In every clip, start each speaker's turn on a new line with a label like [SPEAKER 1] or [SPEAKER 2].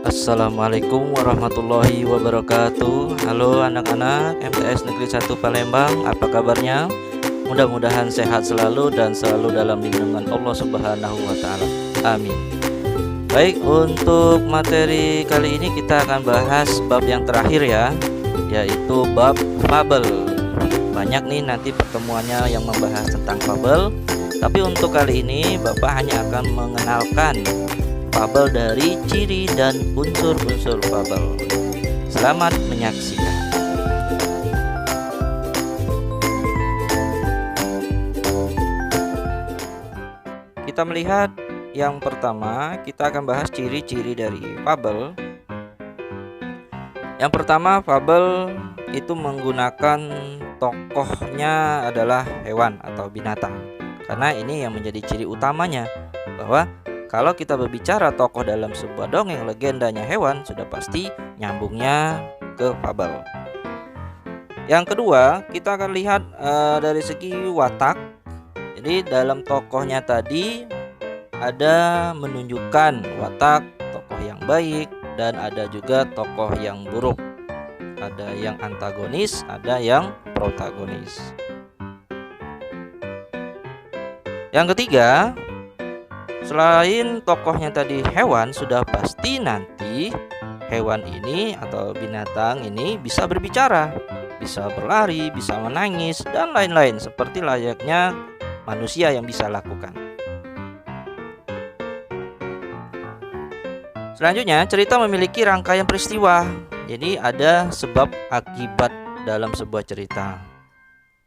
[SPEAKER 1] Assalamualaikum warahmatullahi wabarakatuh. Halo anak-anak MTS Negeri 1 Palembang, apa kabarnya? Mudah-mudahan sehat selalu dan selalu dalam lindungan Allah Subhanahu wa taala. Amin. Baik, untuk materi kali ini kita akan bahas bab yang terakhir ya, yaitu bab fabel. Banyak nih nanti pertemuannya yang membahas tentang fabel, tapi untuk kali ini Bapak hanya akan mengenalkan fabel dari ciri dan unsur-unsur fabel. Selamat menyaksikan. Kita melihat yang pertama, kita akan bahas ciri-ciri dari fabel. Yang pertama, fabel itu menggunakan tokohnya adalah hewan atau binatang. Karena ini yang menjadi ciri utamanya, bahwa kalau kita berbicara tokoh dalam sebuah dongeng legendanya hewan, sudah pasti nyambungnya ke fabel. Yang kedua, kita akan lihat dari segi watak. Jadi dalam tokohnya tadi ada menunjukkan watak tokoh yang baik dan ada juga tokoh yang buruk. Ada yang antagonis, ada yang protagonis. Yang ketiga, selain tokohnya tadi hewan, sudah pasti nanti hewan ini atau binatang ini bisa berbicara, bisa berlari, bisa menangis, dan lain-lain seperti layaknya manusia yang bisa lakukan. Selanjutnya, cerita memiliki rangkaian peristiwa. Jadi ada sebab akibat dalam sebuah cerita.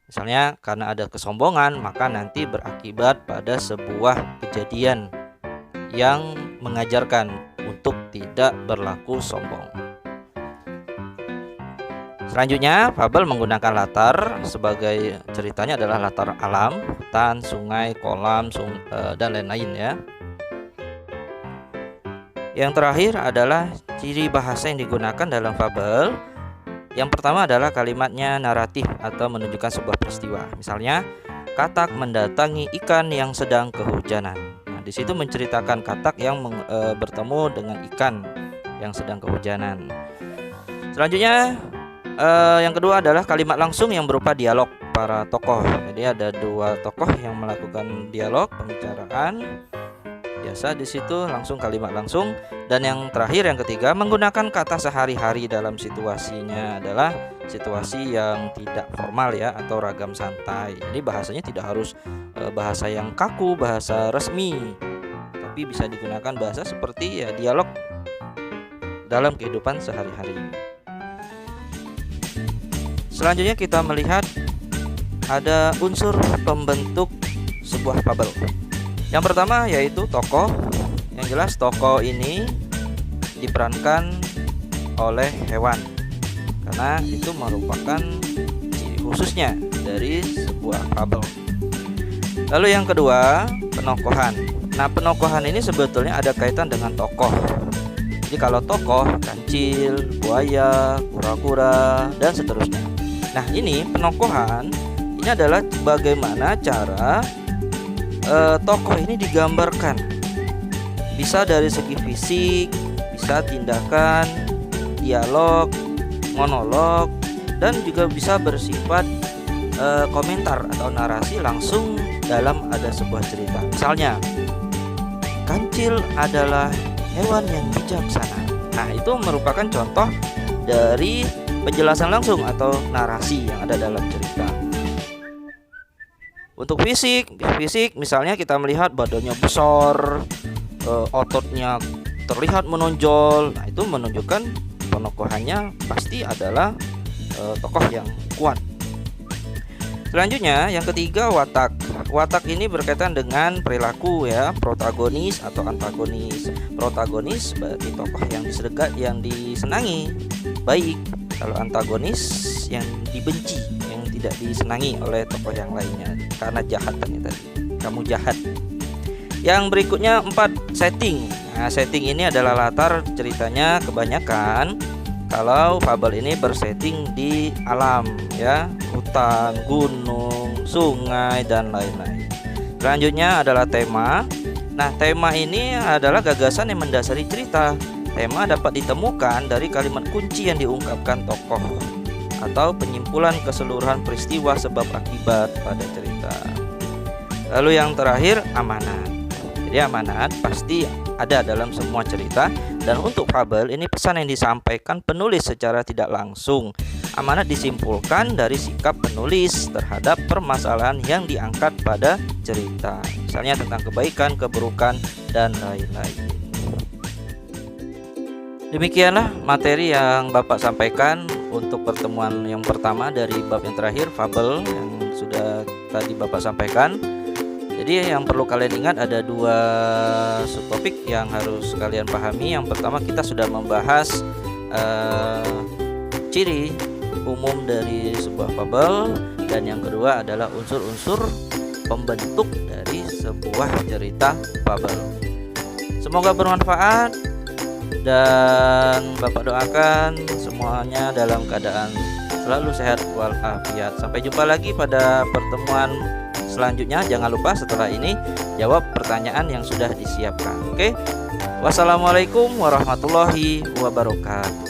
[SPEAKER 1] Misalnya karena ada kesombongan, maka nanti berakibat pada sebuah kejadian yang mengajarkan untuk tidak berlaku sombong. Selanjutnya, fabel menggunakan latar sebagai ceritanya adalah latar alam, hutan, sungai, kolam, dan lain-lain ya. Yang terakhir adalah ciri bahasa yang digunakan dalam fabel. Yang pertama adalah kalimatnya naratif atau menunjukkan sebuah peristiwa. Misalnya, katak mendatangi ikan yang sedang kehujanan. Nah, di situ menceritakan katak yang bertemu dengan ikan yang sedang kehujanan. Selanjutnya, yang kedua adalah kalimat langsung yang berupa dialog para tokoh. Jadi ada dua tokoh yang melakukan dialog, pembicaraan. Biasa di situ langsung kalimat langsung. Dan yang terakhir, yang ketiga, menggunakan kata sehari-hari dalam situasinya adalah situasi yang tidak formal ya, atau ragam santai. Jadi bahasanya tidak harus bahasa yang kaku, bahasa resmi, tapi bisa digunakan bahasa seperti ya dialog dalam kehidupan sehari-hari. Selanjutnya kita melihat ada unsur pembentuk sebuah fabel. Yang pertama yaitu tokoh. Yang jelas tokoh ini diperankan oleh hewan, karena itu merupakan ciri khususnya dari sebuah fabel. Lalu yang kedua, penokohan. Nah, penokohan ini sebetulnya ada kaitan dengan tokoh. Jadi kalau tokoh, kancil, buaya, kura-kura, dan seterusnya. Nah, ini penokohan ini adalah bagaimana cara tokoh ini digambarkan. Bisa dari segi fisik, bisa tindakan, dialog, monolog, dan juga bisa bersifat komentar atau narasi langsung dalam ada sebuah cerita. Misalnya, kancil adalah hewan yang bijaksana. Nah, itu merupakan contoh dari penjelasan langsung atau narasi yang ada dalam cerita. Untuk fisik misalnya kita melihat badannya besar, ototnya terlihat menonjol. Nah, itu menunjukkan penokohannya pasti adalah tokoh yang kuat. Selanjutnya, yang ketiga, watak. Watak ini berkaitan dengan perilaku ya, protagonis atau antagonis. Protagonis berarti tokoh yang disenangi, baik. Kalau antagonis yang dibenci, yang tidak disenangi oleh tokoh yang lainnya karena jahat tadi. Kamu jahat. Yang berikutnya 4, setting. Nah, setting ini adalah latar ceritanya. Kebanyakan kalau fabel ini bersetting di alam ya, hutan, gunung, sungai, dan lain-lain. Selanjutnya adalah tema. Nah, tema ini adalah gagasan yang mendasari cerita. tema dapat ditemukan dari kalimat kunci yang diungkapkan tokoh atau penyimpulan keseluruhan peristiwa sebab akibat pada cerita. Lalu yang terakhir, amanat. Jadi amanat pasti ada dalam semua cerita, dan untuk fabel ini pesan yang disampaikan penulis secara tidak langsung. Amanat disimpulkan dari sikap penulis terhadap permasalahan yang diangkat pada cerita, misalnya tentang kebaikan, keburukan, dan lain-lain. Demikianlah materi yang Bapak sampaikan untuk pertemuan yang pertama dari bab yang terakhir, fabel, yang sudah tadi Bapak sampaikan. Jadi yang perlu kalian ingat ada 2 subtopik yang harus kalian pahami. Yang pertama, kita sudah membahas ciri umum dari sebuah fabel, dan yang kedua adalah unsur-unsur pembentuk dari sebuah cerita fabel. Semoga bermanfaat, dan Bapak doakan semuanya dalam keadaan selalu sehat walafiat. Sampai jumpa lagi pada pertemuan selanjutnya. Jangan lupa setelah ini jawab pertanyaan yang sudah disiapkan. Oke. Wassalamualaikum warahmatullahi wabarakatuh.